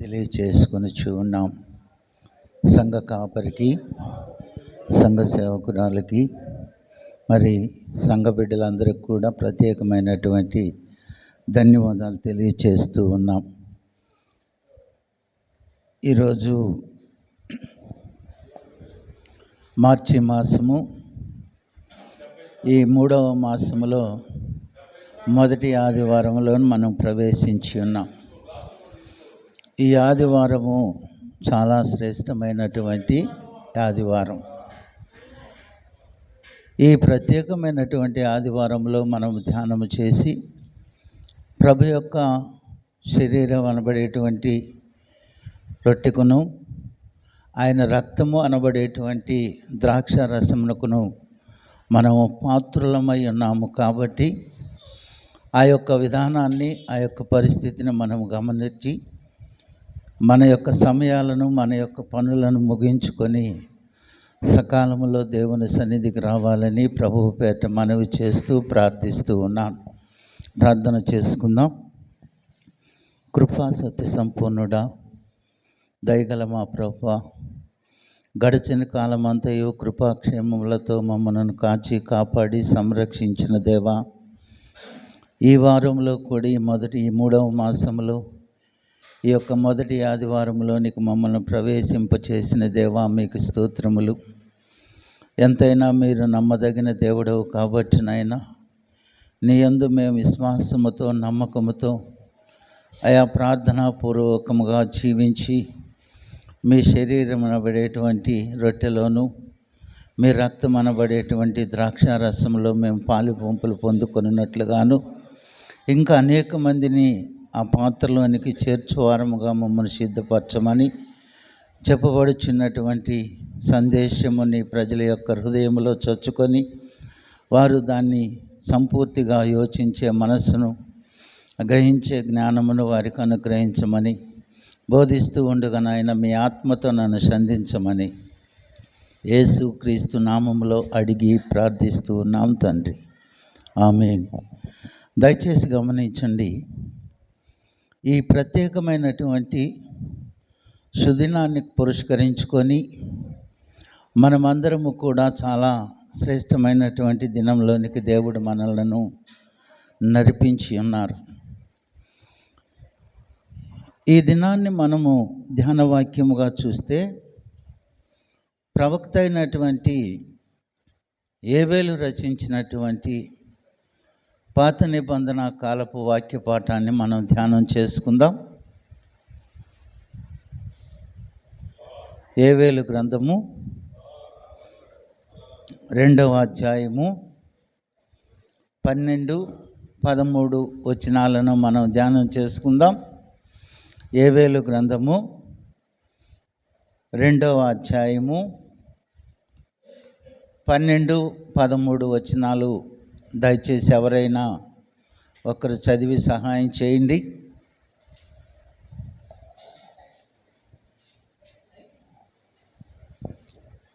తెలియచేసుకొనుచు ఉన్నాం. సంఘ కాపరికి, సంఘ సేవకురాలకి, మరి సంఘ బిడ్డలందరికీ కూడా ప్రత్యేకమైనటువంటి ధన్యవాదాలు తెలియచేస్తూ ఉన్నాం. ఈరోజు మార్చి మాసము, ఈ 3వ మాసములో మొదటి ఆదివారంలో మనం ప్రవేశించి ఉన్నాం. ఈ ఆదివారము చాలా శ్రేష్టమైనటువంటి ఆదివారం. ఈ ప్రత్యేకమైనటువంటి ఆదివారంలో మనం ధ్యానము చేసి ప్రభు యొక్క శరీరం అనబడేటువంటి రొట్టెకును, ఆయన రక్తము అనబడేటువంటి ద్రాక్ష రసమునకును మనము పాత్రులమై ఉన్నాము. కాబట్టి ఆ యొక్క విధానాన్ని, ఆ యొక్క పరిస్థితిని మనం గమనించి మన యొక్క సమయాలను, మన యొక్క పనులను ముగించుకొని సకాలంలో దేవుని సన్నిధికి రావాలని ప్రభువు పేరిట మనవి చేస్తూ ప్రార్థిస్తూ ఉన్నాను. ప్రార్థన చేసుకుందాం. కృపా సత్య సంపూర్ణుడా, దయగల మా ప్రభువా, గడిచిన కాలమంతయు కృపాక్షేమములతో మమ్మల్ని కాచి కాపాడి సంరక్షించిన దేవా, ఈ వారంలో కూడా ఈ 3వ మాసంలో ఈ యొక్క మొదటి ఆదివారంలోనికి మమ్మల్ని ప్రవేశింపచేసిన దేవా, మీకు స్తోత్రములు. ఎంతైనా మీరు నమ్మదగిన దేవుడవు కాబట్టి నాయనా, నీ యందు మేము విశ్వాసముతో, నమ్మకముతో ఆయా ప్రార్థనాపూర్వకముగా జీవించి మీ శరీరం అనబడేటువంటి రొట్టెలోను, మీ రక్తం అనబడేటువంటి ద్రాక్షారసంలో మేము పాలు పంపులు పొందుకొనున్నట్లుగాను, ఇంకా అనేక మందిని ఆ పాత్రలోనికి చేర్చువారముగా మమ్మల్ని సిద్ధపరచమని చెప్పబడుచున్నటువంటి సందేశము నీ ప్రజల యొక్క హృదయంలో చొచ్చుకొని వారు దాన్ని సంపూర్తిగా యోచించే మనస్సును, గ్రహించే జ్ఞానమును వారికి అనుగ్రహించమని బోధిస్తూ ఉండగా నాయన మీ ఆత్మతో నన్ను సంధించమని యేసు క్రీస్తు నామములో అడిగి ప్రార్థిస్తూ ఉన్నాం తండ్రి, ఆమేన్. దయచేసి గమనించండి, ఈ ప్రత్యేకమైనటువంటి సుదినాన్ని పురస్కరించుకొని మనమందరము కూడా చాలా శ్రేష్టమైనటువంటి దినంలోనికి దేవుడు మనలను నడిపించి ఉన్నారు. ఈ దినాన్ని మనము ధ్యానవాక్యముగా చూస్తే ప్రవక్త అయినటువంటి యోవేలు రచించినటువంటి పాత నిబంధన కాలపు వాక్య పాఠాన్ని మనం ధ్యానం చేసుకుందాం. యోవేలు గ్రంథము 2వ అధ్యాయము 12, 13 వచనాలను మనం ధ్యానం చేసుకుందాం. యోవేలు గ్రంథము 2వ అధ్యాయము 12, 13 వచనాలు దయచేసి ఎవరైనా ఒకరు చదివి సహాయం చేయండి.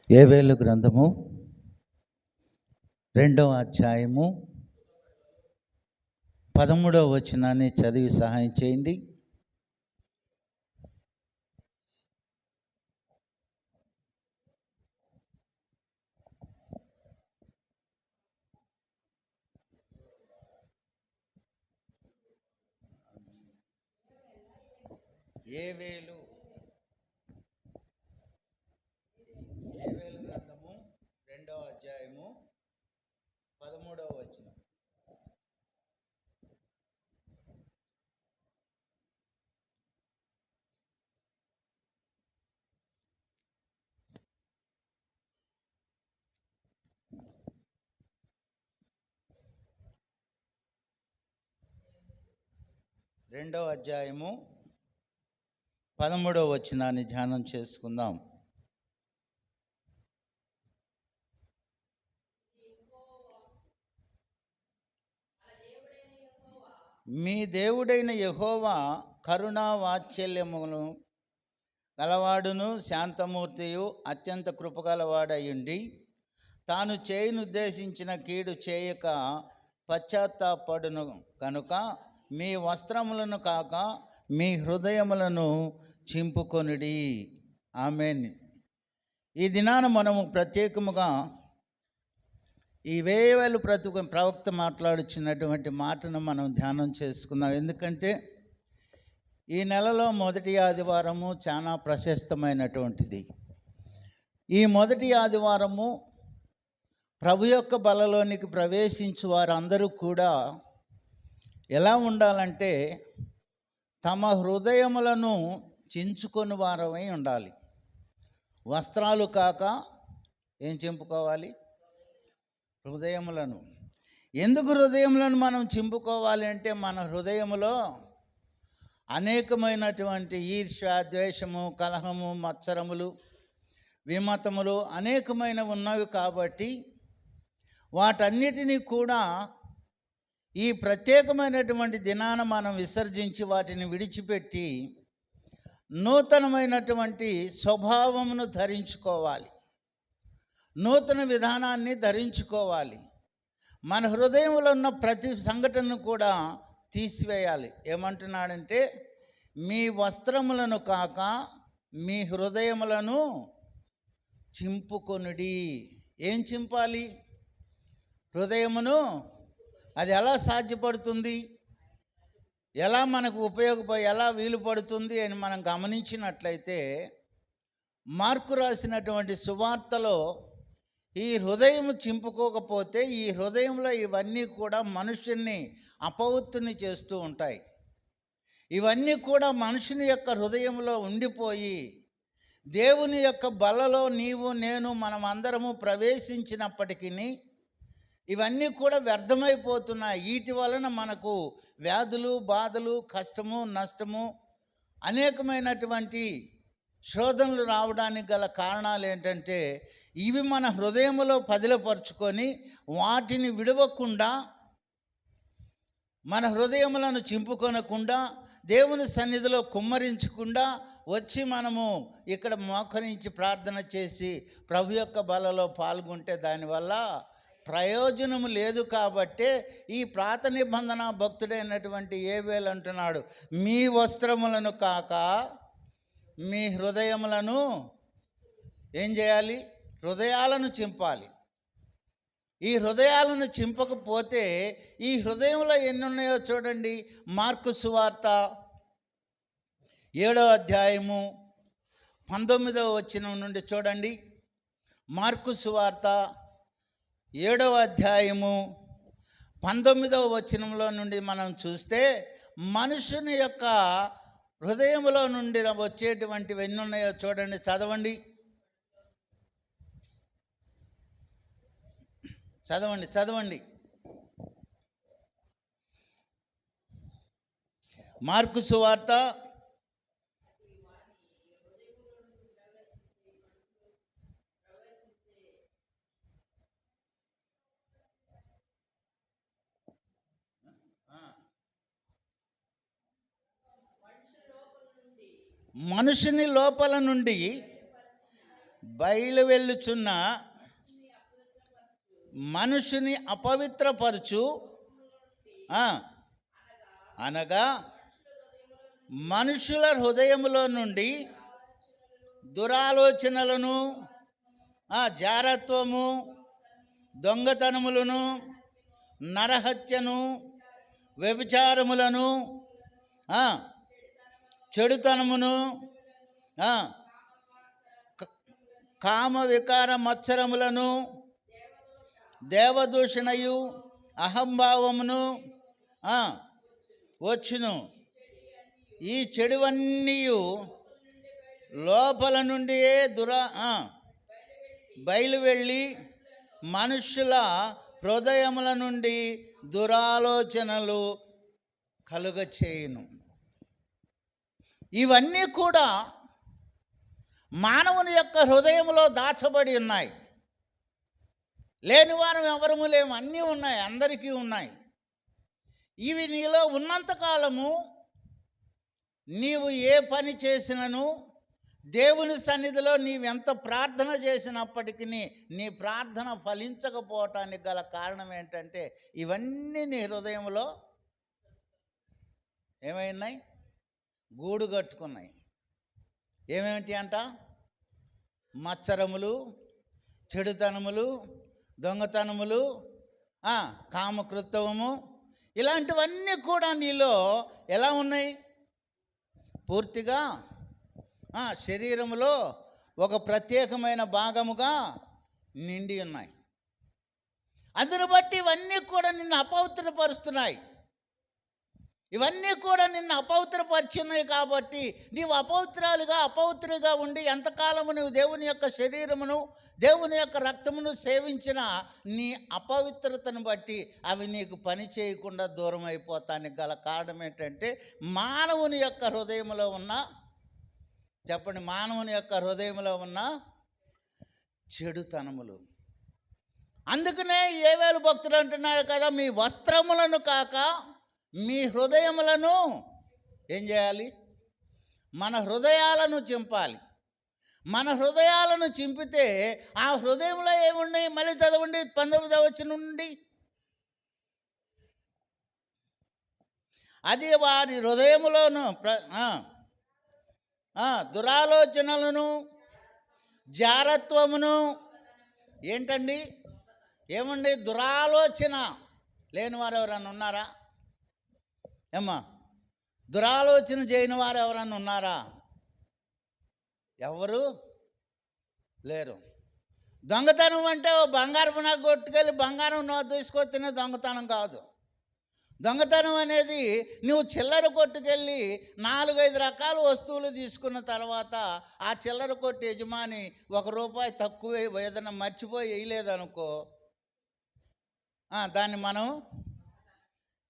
యోవేలు గ్రంథము 2వ అధ్యాయము 13వ వచనాన్ని చదివి సహాయం చేయండి. యోవేలు గ్రంథము 2వ అధ్యాయము 13వ వచనం. రెండవ అధ్యాయము 13వ వచనాన్ని ధ్యానం చేసుకుందాం. మీ దేవుడైన యెహోవా కరుణా వాత్సల్యమును గలవాడును, శాంతమూర్తియు, అత్యంత కృపగలవాడయుండి తాను చేయనుద్దేశించిన కీడు చేయక పశ్చాత్తాపడును కనుక మీ వస్త్రములను కాక మీ హృదయములను చింపుకొనుడి. ఆమేన్. ఈ దినాన మనము ప్రత్యేకముగా ఈ వేవేలు ప్రవక్త మాట్లాడుచున్నటువంటి మాటను మనం ధ్యానం చేసుకుందాం. ఎందుకంటే ఈ నెలలో మొదటి ఆదివారము చాలా ప్రశస్తమైనటువంటిది. ఈ మొదటి ఆదివారము ప్రభు యొక్క బలలోనికి ప్రవేశించు వారందరూ కూడా ఎలా ఉండాలంటే తమ హృదయములను చించుకొని వారమై ఉండాలి. వస్త్రాలు కాక ఏం చింపుకోవాలి? హృదయములను. ఎందుకు హృదయములను మనం చింపుకోవాలి అంటే మన హృదయములో అనేకమైనటువంటి ఈర్ష్య, ద్వేషము, కలహము, మత్సరములు, విమతములు అనేకమైన ఉన్నవి కాబట్టి వాటన్నిటినీ కూడా ఈ ప్రత్యేకమైనటువంటి దినాన మనం విసర్జించి వాటిని విడిచిపెట్టి నూతనమైనటువంటి స్వభావమును ధరించుకోవాలి. నూతన విధానాన్ని ధరించుకోవాలి. మన హృదయంలో ఉన్న ప్రతి సంఘటనను కూడా తీసివేయాలి. ఏమంటున్నాడంటే మీ వస్త్రములను కాక మీ హృదయములను చింపుకొనుడి. ఏం చింపాలి? హృదయమును. అది ఎలా సాధ్యపడుతుంది? ఎలా మనకు ఎలా వీలు పడుతుంది అని మనం గమనించినట్లయితే మార్కు రాసినటువంటి సువార్తలో ఈ హృదయం చింపుకోకపోతే ఈ హృదయంలో ఇవన్నీ కూడా మనుషుల్ని అపవిత్రుని చేస్తూ ఉంటాయి. ఇవన్నీ కూడా మనుషుని యొక్క హృదయంలో ఉండిపోయి దేవుని యొక్క బలలో నీవు నేను మనం అందరము ప్రవేశించినప్పటికీ ఇవన్నీ కూడా వ్యర్థమైపోతున్నాయి. వీటి వలన మనకు వ్యాధులు, బాధలు, కష్టము, నష్టము, అనేకమైనటువంటి శోధనలు రావడానికి గల కారణాలు ఏంటంటే ఇవి మన హృదయంలో పదిలపరుచుకొని వాటిని విడవకుండా, మన హృదయములను చింపుకొనకుండా, దేవుని సన్నిధిలో కుమ్మరించకుండా వచ్చి మనము ఇక్కడ మోకరించి ప్రార్థన చేసి ప్రభు యొక్క బలలో పాల్గొంటే దానివల్ల ప్రయోజనము లేదు. కాబట్టే ఈ ప్రాత నిబంధన భక్తుడైనటువంటి యోవేలు అంటున్నాడు, మీ వస్త్రములను కాక మీ హృదయములను ఏం చేయాలి? హృదయాలను చింపాలి. ఈ హృదయాలను చింపకపోతే ఈ హృదయంలో ఎన్ని ఉన్నాయో చూడండి. మార్కు సువార్త 7వ అధ్యాయము 19వ వచనం నుండి చూడండి. మార్కు సువార్త 7వ అధ్యాయము 19వ వచనంలో నుండి మనం చూస్తే మనుషుని యొక్క హృదయంలో నుండి వచ్చేటువంటివి ఎన్ని ఉన్నాయో చూడండి. చదవండి చదవండి చదవండి మార్కు సువార్త 7వ మనుషుని లోపల నుండి బయలు వెళ్ళుచున్న మనుషుని అపవిత్రపరచు అనగా మనుషుల హృదయములో నుండి దురాలోచనలను, జారత్వము, దొంగతనములను, నరహత్యను, వ్యభిచారములను, చెడుతనమును, కామ వికార మత్సరములను, దేవదూషణయు, అహంభావమును వచ్చును. ఈ చెడువన్నీ లోపల నుండియే బయలు వెళ్ళి మనుషుల హృదయముల నుండి దురాలోచనలు కలుగచేయును. ఇవన్నీ కూడా మానవుని యొక్క హృదయంలో దాచబడి ఉన్నాయి. లేని వారం ఎవరము లేము, అన్నీ ఉన్నాయి, అందరికీ ఉన్నాయి. ఇవి నీలో ఉన్నంతకాలము నీవు ఏ పని చేసినను, దేవుని సన్నిధిలో నీవెంత ప్రార్థన చేసినప్పటికీ నీ ప్రార్థన ఫలించకపోవటానికి గల కారణం ఏంటంటే ఇవన్నీ నీ హృదయంలో ఏమైనాయి? గూడు కట్టుకున్నాయి. ఏమేమిటి అంట? మత్సరములు, చెడుతనములు, దొంగతనములు, కామకృత్వము, ఇలాంటివన్నీ కూడా నీలో ఎలా ఉన్నాయి? పూర్తిగా శరీరములో ఒక ప్రత్యేకమైన భాగముగా నిండి ఉన్నాయి. అందును బట్టి ఇవన్నీ కూడా నిన్ను అపవిత్రపరుస్తున్నాయి. ఇవన్నీ కూడా నిన్ను అపవిత్రపరిచున్నాయి. కాబట్టి నీవు అపవిత్రుడిగా ఉండి ఎంతకాలము నువ్వు దేవుని యొక్క శరీరమును, దేవుని యొక్క రక్తమును సేవించిన నీ అపవిత్రతను బట్టి అవి నీకు పని చేయకుండా దూరం అయిపోతానికి గల కారణం ఏంటంటే మానవుని యొక్క హృదయంలో ఉన్న, చెప్పండి, మానవుని యొక్క హృదయంలో ఉన్న చెడుతనములు. అందుకనే యోవేలు భక్తుడు అంటున్నాడు కదా, మీ వస్త్రములను కాక మీ హృదయములను ఏం చేయాలి? మన హృదయాలను చింపాలి. మన హృదయాలను చింపితే ఆ హృదయంలో ఏమున్నాయి? మళ్ళీ చదవండి 19వ వచనం నుండి. అది వారి హృదయములోను దురాలోచనలను, జారత్వమును. ఏంటండి? ఏమండి? దురాలోచన లేని వారు ఎవరన్నా ఉన్నారా? ఏమ్మా, దురాలోచన చేయని వారు ఎవరన్నా ఉన్నారా? ఎవరు లేరు. దొంగతనం అంటే బంగారం నాకు కొట్టుకెళ్ళి బంగారం తీసుకొని తినే దొంగతనం కాదు. దొంగతనం అనేది నువ్వు చిల్లర కొట్టుకెళ్ళి 4-5 రకాల వస్తువులు తీసుకున్న తర్వాత ఆ చిల్లర కొట్టు యజమాని ₹1 తక్కువ ఏదైనా మర్చిపోయి వేయలేదనుకో, దాన్ని మనం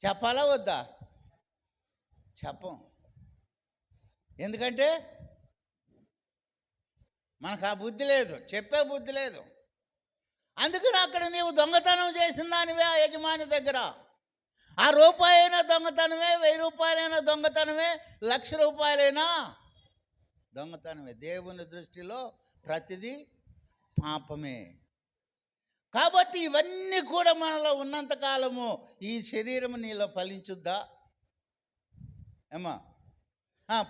చెప్పాలా వద్దా? చెప్పం. ఎందుకంటే మనకు ఆ బుద్ధి లేదు, చెప్పే బుద్ధి లేదు. అందుకని అక్కడ నీవు దొంగతనం చేసిన దానివే ఆ యజమాని దగ్గర. ఆ రూపాయైనా దొంగతనమే, 1000 రూపాయలైనా దొంగతనమే, 1,00,000 రూపాయలైనా దొంగతనమే. దేవుని దృష్టిలో ప్రతిదీ పాపమే. కాబట్టి ఇవన్నీ కూడా మనలో ఉన్నంతకాలము ఈ శరీరం నీలో ఫలించుద్దా? ఏమా,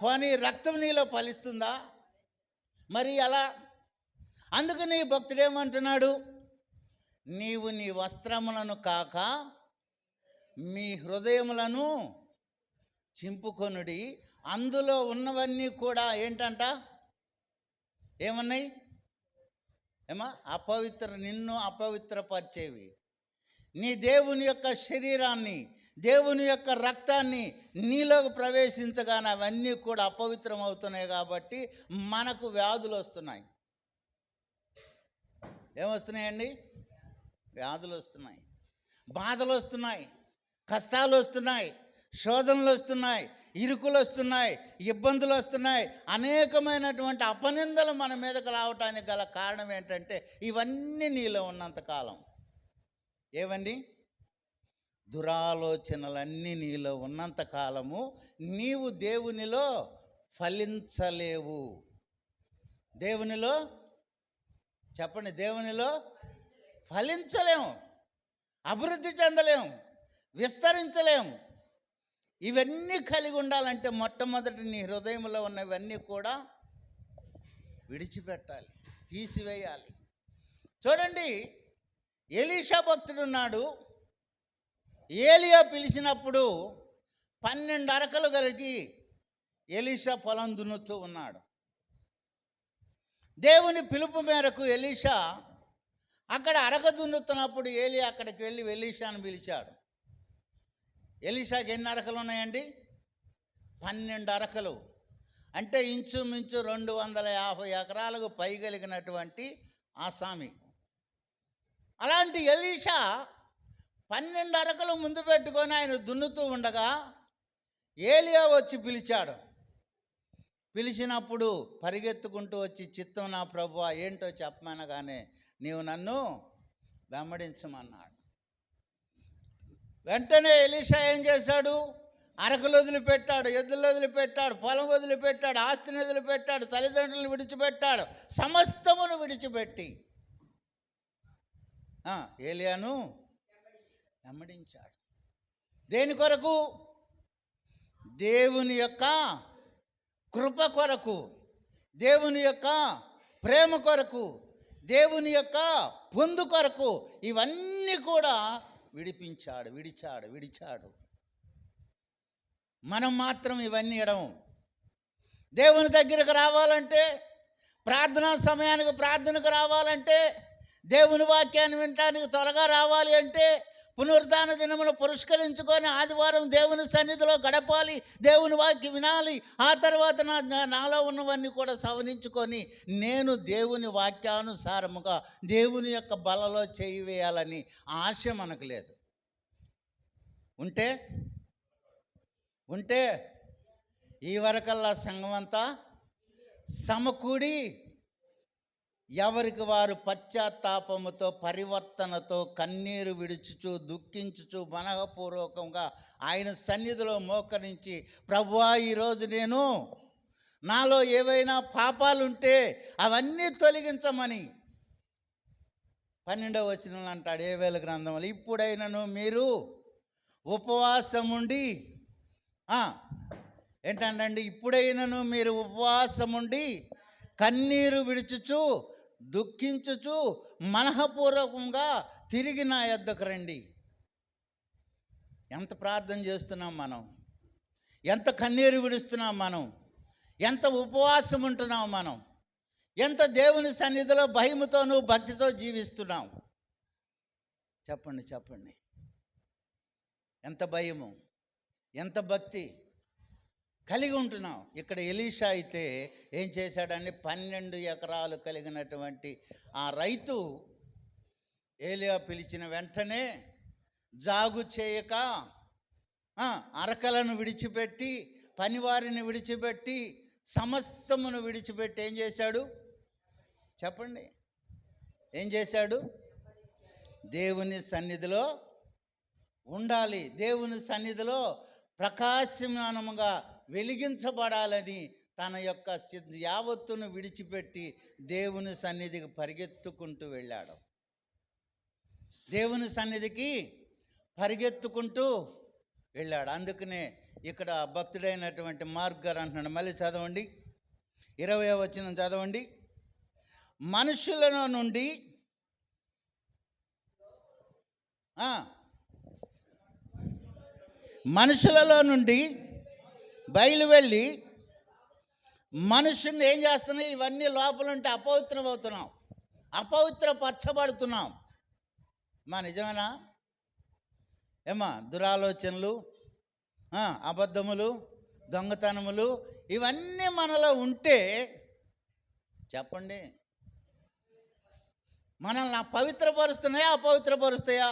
పోనీ రక్తం నీలో ఫలిస్తుందా? మరి అలా. అందుకని భక్తుడు ఏమంటున్నాడు? నీవు నీ వస్త్రములను కాక మీ హృదయములను చింపుకొనుడి, అందులో ఉన్నవన్నీ కూడా ఏంటంట? ఏమన్నాయి? నిన్ను అపవిత్రపరిచేవి. నీ దేవుని యొక్క శరీరాన్ని, దేవుని యొక్క రక్తాన్ని నీలోకి ప్రవేశించగానే అవన్నీ కూడా అపవిత్రం అవుతున్నాయి. కాబట్టి మనకు వ్యాధులు వస్తున్నాయి. ఏమొస్తున్నాయండి? వ్యాధులు వస్తున్నాయి, బాధలు వస్తున్నాయి, కష్టాలు వస్తున్నాయి, శోధనలు వస్తున్నాయి, ఇరుకులు వస్తున్నాయి, ఇబ్బందులు వస్తున్నాయి, అనేకమైనటువంటి అపనిందలు మన మీదకు రావటానికి గల కారణం ఏంటంటే ఇవన్నీ నీలో ఉన్నంతకాలం. ఏవండి? దురాలోచనలన్నీ నీలో ఉన్నంతకాలము నీవు దేవునిలో ఫలించలేవు. దేవునిలో, చెప్పండి, దేవునిలో ఫలించలేము, అభివృద్ధి చెందలేము, విస్తరించలేము. ఇవన్నీ కలిగి ఉండాలంటే మొట్టమొదటి నీ హృదయంలో ఉన్నవన్నీ కూడా విడిచిపెట్టాలి, తీసివేయాలి. చూడండి, ఎలీషా భక్తుడు ఉన్నాడు. ఏలియా పిలిచినప్పుడు 12 అరకలు కలిగి ఎలీషా పొలం దున్నుతూ ఉన్నాడు. దేవుని పిలుపు మేరకు ఎలీషా అక్కడ అరక దున్నుతున్నప్పుడు ఏలియా అక్కడికి వెళ్ళి ఎలీషాను పిలిచాడు. ఎలీషాకి ఎన్ని అరకలు ఉన్నాయండి? 12 అరకలు. అంటే ఇంచుమించు 250 ఎకరాలకు పైగలిగినటువంటి ఆసామి. అలాంటి ఎలీషా 12 అరకలు ముందు పెట్టుకొని ఆయన దున్నుతూ ఉండగా ఏలియా వచ్చి పిలిచాడు. పిలిచినప్పుడు పరిగెత్తుకుంటూ వచ్చి, చిత్తం నా ప్రభువా, ఏంటో చెప్పమనగానే నీవు నన్ను వెంబడించమన్నాడు. వెంటనే ఎలీషా ఏం చేశాడు? అరకలు వదిలిపెట్టాడు, ఎద్దులు వదిలిపెట్టాడు, పొలం వదిలిపెట్టాడు, ఆస్తిని వదిలిపెట్టాడు, తల్లిదండ్రులను విడిచిపెట్టాడు, సమస్తమును విడిచిపెట్టి ఏలియాను వెంబడించాడు. దేని కొరకు? దేవుని యొక్క కృప కొరకు, దేవుని యొక్క ప్రేమ కొరకు, దేవుని యొక్క పొందు కొరకు ఇవన్నీ కూడా విడిచాడు. మనం మాత్రం ఇవన్నీ ఎడము. దేవుని దగ్గరకు రావాలంటే, ప్రార్థనా సమయానికి ప్రార్థనకు రావాలంటే, దేవుని వాక్యాన్ని వినటానికి త్వరగా రావాలి అంటే, పునరుద్ధాన దినమును పురస్కరించుకొని ఆదివారం దేవుని సన్నిధిలో గడపాలి, దేవుని వాక్యం వినాలి. ఆ తర్వాత నాలో ఉన్నవన్నీ కూడా సవరించుకొని నేను దేవుని వాక్యానుసారముగా దేవుని యొక్క బలలో చేయి వేయాలని ఆశ మనకు లేదు. ఉంటే ఈ వరకల్లా సంఘం అంతా సమకూడి ఎవరికి వారు పశ్చాత్తాపముతో, పరివర్తనతో, కన్నీరు విడుచుచు, దుఃఖించుచు, మనఃపూర్వకంగా ఆయన సన్నిధిలో మోకరించి, ప్రభువా ఈరోజు నేను నాలో ఏవైనా పాపాలుంటే అవన్నీ తొలగించమని 12వ వచనంలో అంటాడు యోవేలు గ్రంథంలో, ఇప్పుడైనను మీరు ఉపవాసముండి ఏంటండి, ఇప్పుడైనను మీరు ఉపవాసముండి కన్నీరు విడుచుచు, దుఃఖించుచు, మనఃపూర్వకంగా తిరిగి నా యొద్దకు రండి. ఎంత ప్రార్థన చేస్తున్నాం మనం, ఎంత కన్నీరు విడుస్తున్నాం మనం, ఎంత ఉపవాసం ఉంటున్నాం మనం, ఎంత దేవుని సన్నిధిలో భయముతోనూ భక్తితో జీవిస్తున్నాం. చెప్పండి. ఎంత భయము, ఎంత భక్తి కలిగి ఉంటున్నాం. ఇక్కడ ఎలీషా అయితే ఏం చేశాడని 12 ఎకరాలు కలిగినటువంటి ఆ రైతు ఏలియా పిలిచిన వెంటనే జాగు చేయక అరకలను విడిచిపెట్టి, పనివారిని విడిచిపెట్టి, సమస్తమును విడిచిపెట్టి ఏం చేశాడు చెప్పండి? ఏం చేశాడు? దేవుని సన్నిధిలో ఉండాలి, దేవుని సన్నిధిలో ప్రకాశమానముగా వెలిగించబడాలని తన యొక్క యావత్తును విడిచిపెట్టి దేవుని సన్నిధికి పరిగెత్తుకుంటూ వెళ్ళాడు. దేవుని సన్నిధికి పరిగెత్తుకుంటూ వెళ్ళాడు. అందుకనే ఇక్కడ భక్తుడైనటువంటి మార్క్ గారు అంటున్నాడు, మళ్ళీ చదవండి, 20వ వచనం చదవండి. మనుషులలో నుండి బయలు వెళ్ళి మనుషుని ఏం చేస్తున్నాయి? ఇవన్నీ లోపలుంటే అపవిత్రం అవుతున్నాం, అపవిత్రపరచబడుతున్నాం. నిజమేనా? దురాలోచనలు, అబద్ధములు, దొంగతనములు ఇవన్నీ మనలో ఉంటే చెప్పండి, మనల్ని అపవిత్రపరుస్తున్నాయా, అపవిత్రపరుస్తాయా?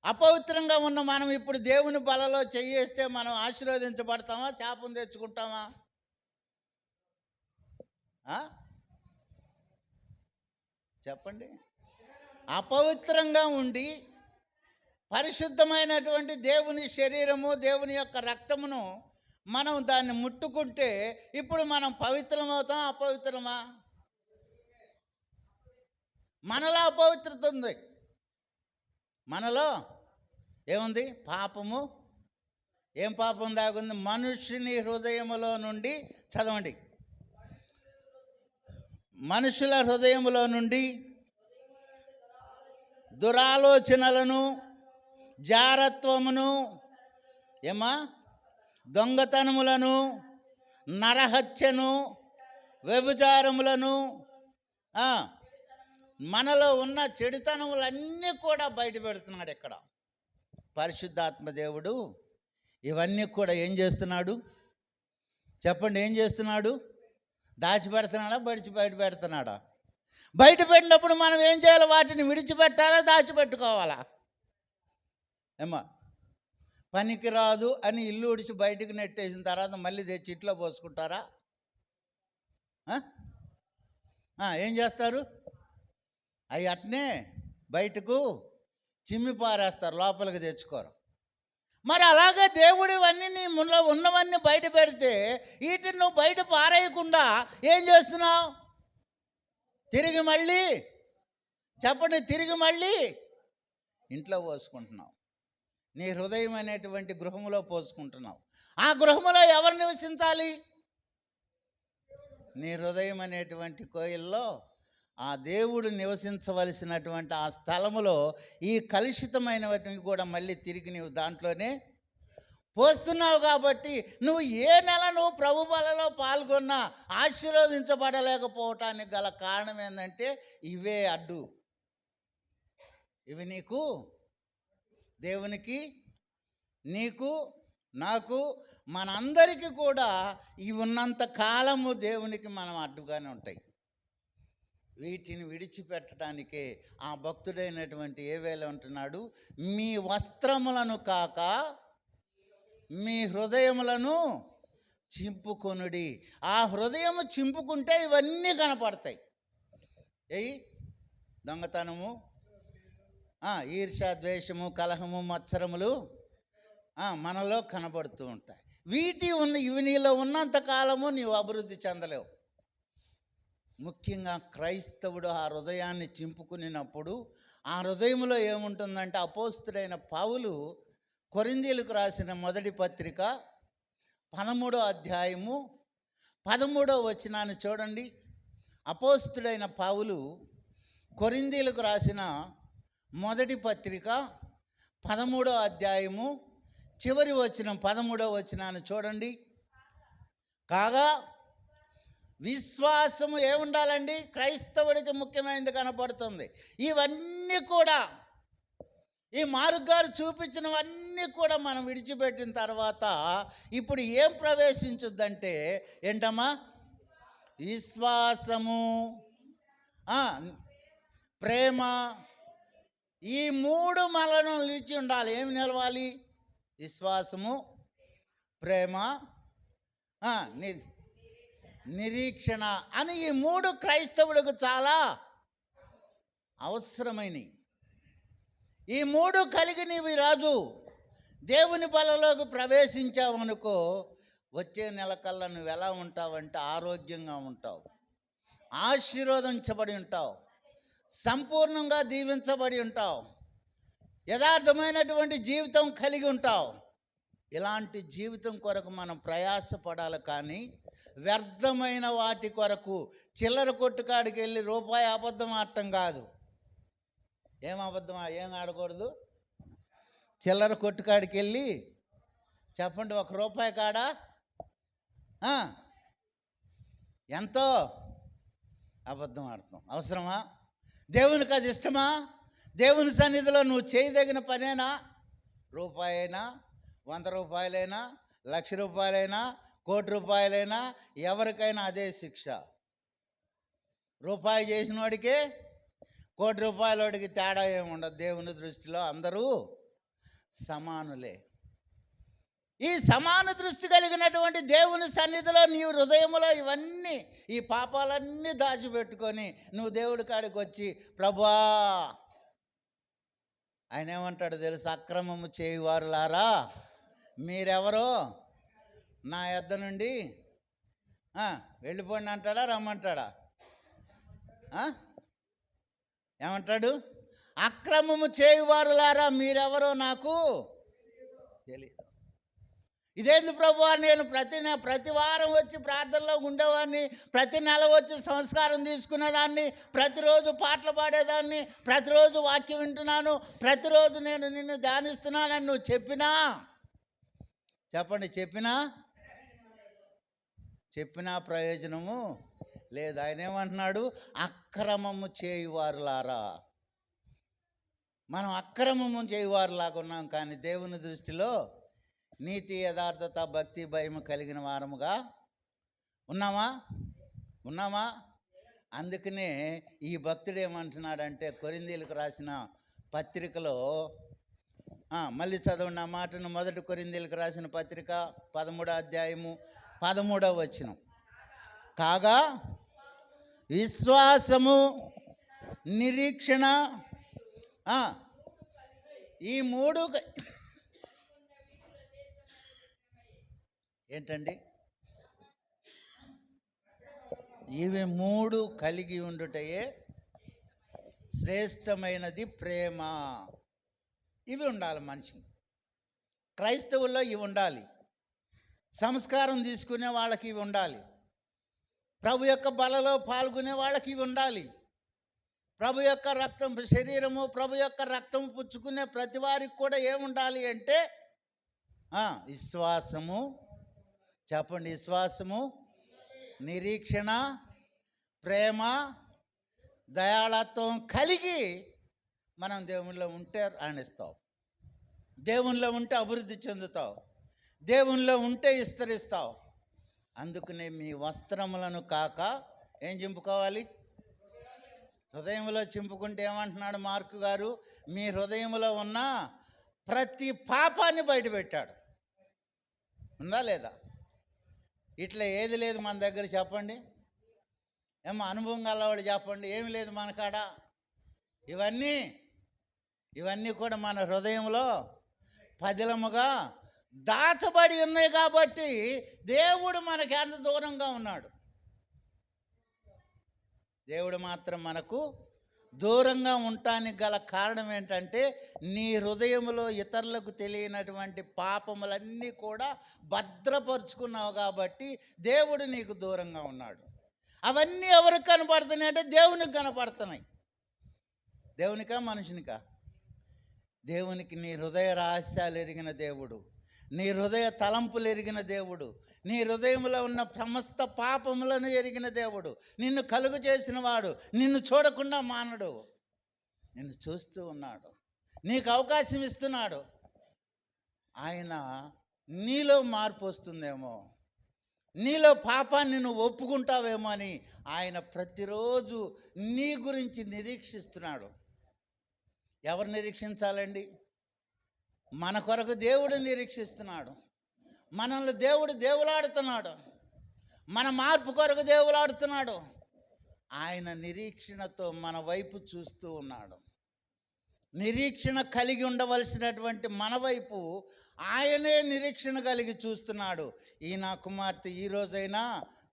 అపవిత్రంగా ఉన్న మనం ఇప్పుడు దేవుని బలలో చెయ్యేస్తే మనం ఆశీర్వదించబడతామా, శాపం తెచ్చుకుంటామా? చెప్పండి. అపవిత్రంగా ఉండి పరిశుద్ధమైనటువంటి దేవుని శరీరము, దేవుని యొక్క రక్తమును మనం దాన్ని ముట్టుకుంటే ఇప్పుడు మనం పవిత్రమవుతాం, అపవిత్రమా? మనలో అపవిత్రత ఉంది. మనలో ఏముంది? పాపము. ఏం పాపం దాగుంది? మనుషుని హృదయములో నుండి, చదవండి, మనుషుల హృదయములో నుండి దురాలోచనలను, జారత్వమును, దొంగతనములను, నరహత్యను, వ్యభిచారములను, మనలో ఉన్న చెడుతనములన్నీ కూడా బయట పెడుతున్నాడు. ఇక్కడ పరిశుద్ధాత్మ దేవుడు ఇవన్నీ కూడా ఏం చేస్తున్నాడు చెప్పండి? ఏం చేస్తున్నాడు? దాచిపెడుతున్నాడా, బయట పెడుతున్నాడా? బయట పెట్టినప్పుడు మనం ఏం చేయాలి? వాటిని విడిచిపెట్టాలా, దాచిపెట్టుకోవాలా? పనికి రాదు అని ఇల్లు ఉడిచి బయటికి నెట్టేసిన తర్వాత మళ్ళీ తెచ్చి ఇట్లో పోసుకుంటారా? ఏం చేస్తారు? అవి అట్నే బయటకు చిమ్మి పారేస్తారు, లోపలికి తెచ్చుకోరు. మరి అలాగే దేవుడు ఇవన్నీ నీ ముందులో ఉన్నవన్నీ బయట పెడితే వీటిని నువ్వు బయట పారేయకుండా ఏం చేస్తున్నావు? తిరిగి మళ్ళీ చెప్పండి, తిరిగి మళ్ళీ ఇంట్లో పోసుకుంటున్నావు. నీ హృదయం అనేటువంటి గృహములో పోసుకుంటున్నావు. ఆ గృహములో ఎవరు నివసించాలి? నీ హృదయం అనేటువంటి కోయిల్లో ఆ దేవుడు నివసించవలసినటువంటి ఆ స్థలములో ఈ కలుషితమైనవన్నీ కూడా మళ్ళీ తిరిగి నీవు దాంట్లోనే పోస్తున్నావు. కాబట్టి నువ్వు ఏ నెల నువ్వు ప్రభు బలలో పాల్గొన్నా ఆశీర్వదించబడలేకపోవటానికి గల కారణం ఏంటంటే ఇవే అడ్డు. ఇవి నీకు, దేవునికి, నీకు, నాకు, మనందరికీ కూడా ఇవి ఉన్నంత కాలము దేవునికి మనం అడ్డుగానే ఉంటాయి. వీటిని విడిచిపెట్టడానికే ఆ భక్తుడైనటువంటి ఏవేళ అంటున్నాడు, మీ వస్త్రములను కాక మీ హృదయములను చింపుకొనుడి. ఆ హృదయము చింపుకుంటే ఇవన్నీ కనపడతాయి. ఏయి దొంగతనము, ఈర్ష్య, ద్వేషము, కలహము, మత్సరములు మనలో కనబడుతూ ఉంటాయి. ఇవి నీలో ఉన్నంత కాలము నీవు అభివృద్ధి చెందలేవు. ముఖ్యంగా క్రైస్తవుడు ఆ హృదయాన్ని చింపుకునినప్పుడు ఆ హృదయంలో ఏముంటుందంటే, అపోస్తుడైన పౌలు కొరింథీయులకు రాసిన మొదటి పత్రిక 13వ అధ్యాయము 13వ వచనాన్ని చూడండి. అపోస్తుడైన పౌలు కొరింథీయులకు రాసిన మొదటి పత్రిక 13వ అధ్యాయము చివరి వచనం 13వ వచనాన్ని చూడండి. కాగా విశ్వాసము ఏముండాలండి? క్రైస్తవుడికి ముఖ్యమైనది కనపడుతుంది. ఇవన్నీ కూడా, ఈ మార్గాలు చూపించినవన్నీ కూడా మనం విడిచిపెట్టిన తర్వాత ఇప్పుడు ఏం ప్రవేశించుద్దంటే ఏంటమ్మా? విశ్వాసము, ప్రేమ, ఈ మూడు మనలను నిలిచి ఉండాలి. ఏమి నిలవాలి? విశ్వాసము, ప్రేమ, నిరీక్షణ అని ఈ మూడు క్రైస్తవులకు చాలా అవసరమైనవి. ఈ మూడు కలిగి నీవు రాజు దేవుని బలలోకి ప్రవేశించావనుకో, వచ్చే నెల కల్లా నువ్వు ఎలా ఉంటావంటే ఆరోగ్యంగా ఉంటావు, ఆశీర్వదించబడి ఉంటావు, సంపూర్ణంగా దీవించబడి ఉంటావు, యథార్థమైనటువంటి జీవితం కలిగి ఉంటావు. ఇలాంటి జీవితం కొరకు మనం ప్రయాసపడాలి. కానీ వ్యర్థమైన వాటి కొరకు చిల్లర కొట్టుకాడికి వెళ్ళి రూపాయి అబద్ధం ఆడటం కాదు. ఏం ఆడకూడదు? చిల్లర కొట్టుకాడికి వెళ్ళి చెప్పండి, 1 రూపాయి కాడా ఎంతో అబద్ధం ఆడుతాం. అవసరమా? దేవునికి అది ఇష్టమా? దేవుని సన్నిధిలో నువ్వు చేయదగిన పనేనా? రూపాయి అయినా, 100 రూపాయలైనా, 1,00,000 రూపాయలైనా, 1,00,00,000 రూపాయలైనా ఎవరికైనా అదే శిక్ష. రూపాయి చేసిన వాడికే, 1,00,00,000 రూపాయల వాడికి తేడా ఏముండదు. దేవుని దృష్టిలో అందరూ సమానులే. ఈ సమాన దృష్టి కలిగినటువంటి దేవుని సన్నిధిలో నీవు హృదయంలో ఇవన్నీ, ఈ పాపాలన్నీ దాచిపెట్టుకొని నువ్వు దేవుడి కాడికి వచ్చి, ప్రభువా, ఆయన ఏమంటాడు తెలుసు? అక్రమము చేయువారులారా మీరెవరో నా యొద్ద నుండి వెళ్ళిపోండి అంటాడా, రమ్మంటాడా? ఏమంటాడు? అక్రమము చేయువారులారా మీరెవరో నాకు తెలియదు. ఇదేంది ప్రభు? నేను ప్రతి వారం వచ్చి ప్రార్థనలో ఉండేవాడిని, ప్రతి నెల వచ్చి సంస్కారం తీసుకునేదాన్ని, ప్రతిరోజు పాటలు పాడేదాన్ని, ప్రతిరోజు వాక్యం వింటున్నాను, ప్రతిరోజు నేను నిన్ను ధ్యానిస్తున్నానని నువ్వు చెప్పినా, చెప్పండి, చెప్పినా ప్రయోజనము లేదు. ఆయన ఏమంటున్నాడు? అక్రమము చేయువారులారా. మనం అక్రమము చేయువారులాగా ఉన్నాం. కానీ దేవుని దృష్టిలో నీతి, యథార్థత, భక్తి, భయము కలిగిన వారముగా ఉన్నామా? అందుకనే ఈ భక్తుడు ఏమంటున్నాడంటే, కొరింథీయులకు రాసిన పత్రికలో మళ్ళీ చదవండి ఆ మాటను. మొదటి కొరింథీయులకు రాసిన పత్రిక 13వ అధ్యాయము 13వ వచనం. కాగా విశ్వాసము, నిరీక్షణ, ఈ మూడు ఏంటండి? ఇవి మూడు కలిగి ఉండుటయే శ్రేష్టమైనది ప్రేమ. ఇవి ఉండాలి మనిషికి. క్రైస్తవుల్లో ఇవి ఉండాలి. సంస్కారం తీసుకునే వాళ్ళకి ఇవి ఉండాలి. ప్రభు యొక్క బలలో పాల్గొనే వాళ్ళకి ఇవి ఉండాలి. ప్రభు యొక్క రక్తం శరీరము, ప్రభు యొక్క రక్తం పుచ్చుకునే ప్రతి వారికి కూడా ఏముండాలి అంటే విశ్వాసము, చెప్పండి, విశ్వాసము, నిరీక్షణ, ప్రేమ, దయాళత్వం కలిగి మనం దేవునిలో ఉంటే రాణిస్తావు, దేవునిలో ఉంటే అభివృద్ధి చెందుతావు, దేవునిలో ఉంటే విస్తరిస్తావు. అందుకనే మీ వస్త్రములను కాక ఏం చింపుకోవాలి? హృదయంలో చింపుకుంటే ఏమంటున్నాడు మార్కు గారు? మీ హృదయంలో ఉన్న ప్రతి పాపాన్ని బయటపెట్టాడు. ఉందా లేదా? ఇట్లా ఏది లేదు మన దగ్గర, చెప్పండి. ఏమో అనుభవం గలవాళ్ళు చెప్పండి, ఏమి లేదు మన కాడ. ఇవన్నీ కూడా మన హృదయంలో పదిలముగా దాచబడి ఉన్నాయి కాబట్టి దేవుడు మనకి ఎంత దూరంగా ఉన్నాడు. దేవుడు మాత్రం మనకు దూరంగా ఉండటానికి గల కారణం ఏంటంటే నీ హృదయంలో ఇతరులకు తెలియనటువంటి పాపములన్నీ కూడా భద్రపరుచుకున్నావు కాబట్టి దేవుడు నీకు దూరంగా ఉన్నాడు. అవన్నీ ఎవరికి కనపడుతున్నాయి అంటే దేవునికి కనపడుతున్నాయి. దేవునికా మనుషునికా? దేవునికి. నీ హృదయ రహస్యాలు ఎరిగిన దేవుడు, నీ హృదయ తలంపులు ఎరిగిన దేవుడు, నీ హృదయంలో ఉన్న సమస్త పాపములను ఎరిగిన దేవుడు, నిన్ను కలుగు చేసిన వాడు, నిన్ను చూడకుండా మానడు, నిన్ను చూస్తూ ఉన్నాడు, నీకు అవకాశం ఇస్తున్నాడు. ఆయన నీలో మార్పు వస్తుందేమో, నీలో పాపాన్ని నువ్వు ఒప్పుకుంటావేమో అని ఆయన ప్రతిరోజు నీ గురించి నిరీక్షిస్తున్నాడు. ఎవరు నిరీక్షించాలండి? మన కొరకు దేవుడు నిరీక్షిస్తున్నాడు. మనల్ని దేవుడు దేవులాడుతున్నాడు. మన మార్పు కొరకు దేవులాడుతున్నాడు. ఆయన నిరీక్షణతో మన వైపు చూస్తూ ఉన్నాడు. నిరీక్షణ కలిగి ఉండవలసినటువంటి మన వైపు ఆయనే నిరీక్షణ కలిగి చూస్తున్నాడు. ఈ నా కుమార్తె ఈ రోజైనా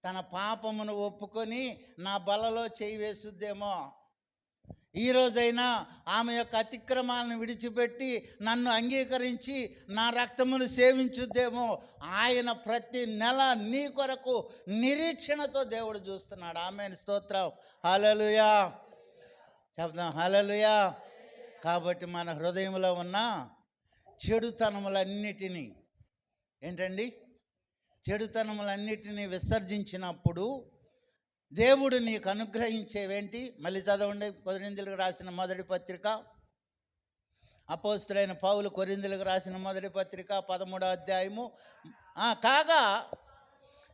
తన పాపమును ఒప్పుకొని నా బలలో చేయి వేసుద్దేమో, ఈ రోజైనా ఆమె యొక్క అతిక్రమాలను విడిచిపెట్టి నన్ను అంగీకరించి నా రక్తమును సేవించుద్దేమో. ఆయన ప్రతి నెల నీ కొరకు నిరీక్షణతో దేవుడు చూస్తున్నాడు. ఆమేన్, స్తోత్రం, హల్లెలూయా చెప్దాం, హల్లెలూయా. కాబట్టి మన హృదయంలో ఉన్న చెడుతనములన్నిటినీ ఏంటండి, చెడుతనములన్నిటినీ విసర్జించినప్పుడు దేవుడు నీకు అనుగ్రహించేవేంటి? మళ్ళీ చదవండి. కొరింథీయులకు రాసిన మొదటి పత్రిక, అపోస్తలుడైన పౌలు కొరింథీయులకు రాసిన మొదటి పత్రిక 13వ అధ్యాయము. కాగా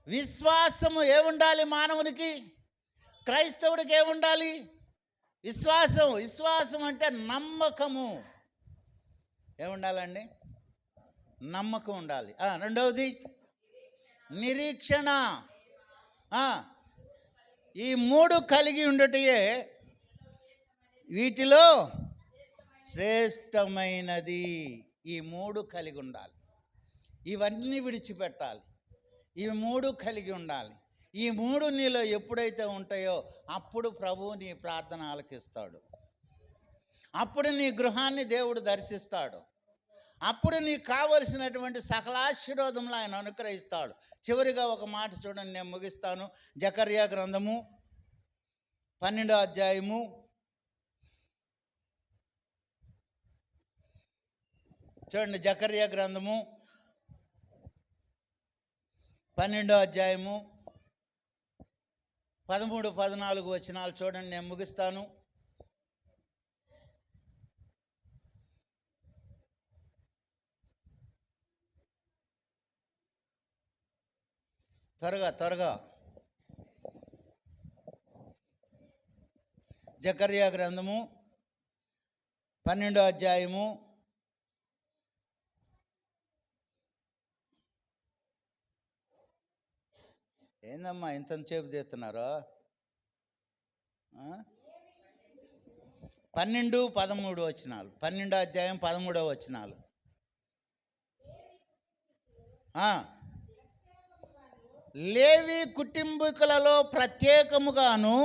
విశ్వాసము ఏముండాలి మానవునికి? క్రైస్తవుడికి ఏముండాలి? విశ్వాసం. విశ్వాసం అంటే నమ్మకము. ఏముండాలండి? నమ్మకం ఉండాలి. రెండవది నిరీక్షణ. ఈ మూడు కలిగి ఉండటయే వీటిలో శ్రేష్టమైనది. ఈ మూడు కలిగి ఉండాలి. ఇవన్నీ విడిచిపెట్టాలి. ఇవి మూడు కలిగి ఉండాలి. ఈ మూడు నీలో ఎప్పుడైతే ఉంటాయో అప్పుడు ప్రభువు నీ ప్రార్థన ఆలకిస్తాడు. అప్పుడు నీ గృహాన్ని దేవుడు దర్శిస్తాడు. అప్పుడు నీకు కావలసినటువంటి సకలాశీర్వాదములు ఆయన అనుగ్రహిస్తాడు. చివరిగా ఒక మాట చూడండి, నేను ముగిస్తాను. జకర్యా గ్రంథము 12వ అధ్యాయము 12వ అధ్యాయము 13, 14 వచనాలు చూడండి, నేను ముగిస్తాను. త్వరగా జకర్యా గ్రంథము 12వ అధ్యాయము 12, 13 వచనాలు. 12వ అధ్యాయం 13వ వచనాలు. లేవి కుటుంబీకులలో ప్రత్యేకముగాను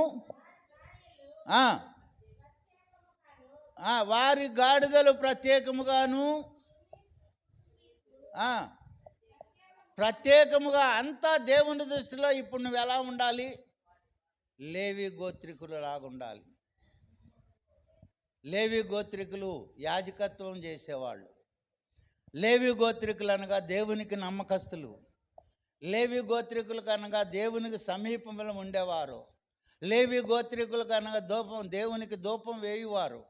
వారి గాడిదలు ప్రత్యేకముగాను ప్రత్యేకముగా అంతా దేవుని దృష్టిలో ఇప్పుడు నువ్వు ఎలా ఉండాలి? లేవి గోత్రికులు లాగుండాలి. లేవి గోత్రికులు యాజకత్వం చేసేవాళ్ళు. లేవి గోత్రికులు అనగా దేవునికి నమ్మకస్తులు. లేవి గోత్రికులు కనుక దేవునికి సమీపంలో ఉండేవారు. లేవి గోత్రికులు కనుక దేవునికి ధూపం వేయువారు.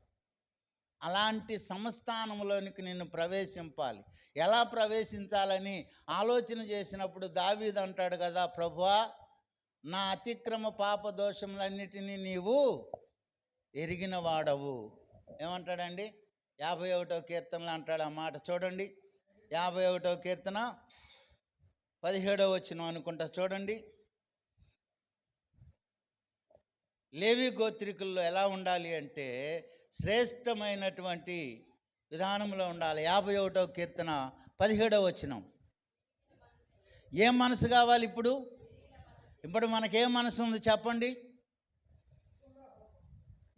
అలాంటి సంస్థానంలోనికి నిన్ను ప్రవేశింపాలి. ఎలా ప్రవేశించాలని ఆలోచన చేసినప్పుడు దావీదు అంటాడు కదా, ప్రభువా నా అతిక్రమ పాప దోషములన్నిటినీ నీవు ఎరిగిన వాడవు. ఏమంటాడండి? 51వ కీర్తనలో అంటాడు ఆ మాట. చూడండి, 51వ కీర్తన 17వ వచనం అనుకుంటా. చూడండి, లేవి గోత్రికుల్లో ఎలా ఉండాలి అంటే శ్రేష్టమైనటువంటి విధానంలో ఉండాలి. 51వ కీర్తన 17వ వచనం. ఏం మనసు కావాలి ఇప్పుడు? ఇప్పుడు మనకేం మనసు ఉంది చెప్పండి?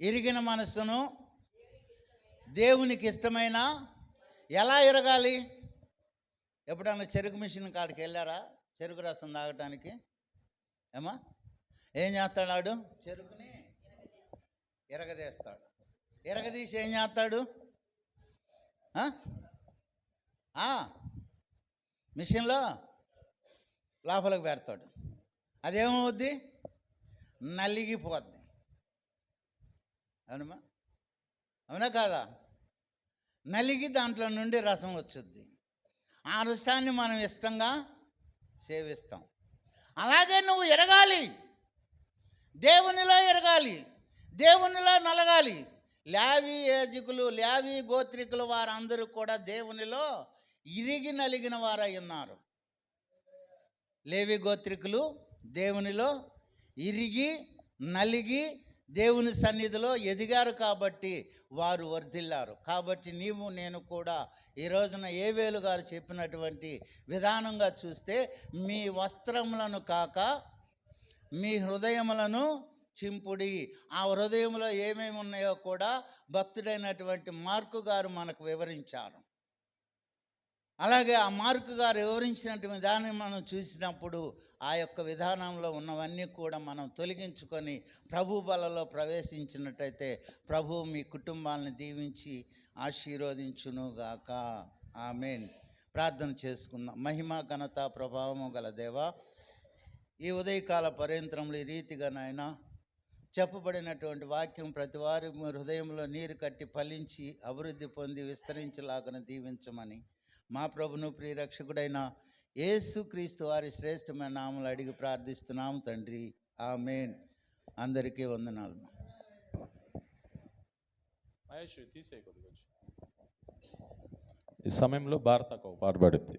ఇరిగిన మనస్సును, దేవునికి ఇష్టమైన. ఎలా ఎరగాలి? ఎప్పుడన్నా చెరుకు మిషన్ కాడికి వెళ్ళారా? చెరుకు రసం తాగటానికి ఏమా ఏం చేస్తాడు? చెరుకుని ఎరగదీస్తాడు. ఎరగదీసి ఏం చేస్తాడు? మిషన్లో లోపలికి పెడతాడు. అదేమవుద్ది? నలిగిపోద్ది. అవునమ్మా, అవునా కాదా? నలిగి దాంట్లో నుండి రసం వచ్చుద్ది. ఆ రసాన్ని మనం ఇష్టంగా సేవిస్తాం. అలాగే నువ్వు ఎరగాలి, దేవునిలో ఎరగాలి, దేవునిలో నలగాలి. లేవి యాజకులు, లేవి గోత్రికులు వారందరూ కూడా దేవునిలో ఇరిగి నలిగిన వారై ఉన్నారు. లేవి గోత్రికులు దేవునిలో ఇరిగి నలిగి దేవుని సన్నిధిలో ఎదిగారు కాబట్టి వారు వర్ధిల్లారు. కాబట్టి నీవు నేను కూడా ఈ రోజున ఏవేలు గారు చెప్పినటువంటి విధానంగా చూస్తే మీ వస్త్రములను కాక మీ హృదయములను చింపుడి. ఆ హృదయంలో ఏమేమి ఉన్నాయో కూడా భక్తుడైనటువంటి మార్కు గారు మనకు వివరించారు. అలాగే ఆ మార్కు గారు వివరించినటువంటి దాన్ని మనం చూసినప్పుడు ఆ యొక్క విధానంలో ఉన్నవన్నీ కూడా మనం తొలగించుకొని ప్రభు బలలో ప్రవేశించినట్టయితే ప్రభు మీ కుటుంబాలను దీవించి ఆశీర్వదించునుగాక. ఆమేన్. ప్రార్థన చేసుకుందాం. మహిమ ఘనత ప్రభావము గల దేవా, ఈ ఉదయకాల పర్యంతరంలో ఈ రీతిగా నాయన చెప్పబడినటువంటి వాక్యం ప్రతి వారి హృదయంలో నీరు కట్టి ఫలించి అభివృద్ధి పొంది విస్తరించలాగన దీవించమని మా ప్రభును ప్రియరక్షకుడైన యేసుక్రీస్తు వారి శ్రేష్టమైన నామములు అడిగి ప్రార్థిస్తున్నాము తండ్రి. ఆమేన్. అందరికీ వందనాలు. ఈ సమయంలో భారత పాట పాడింది.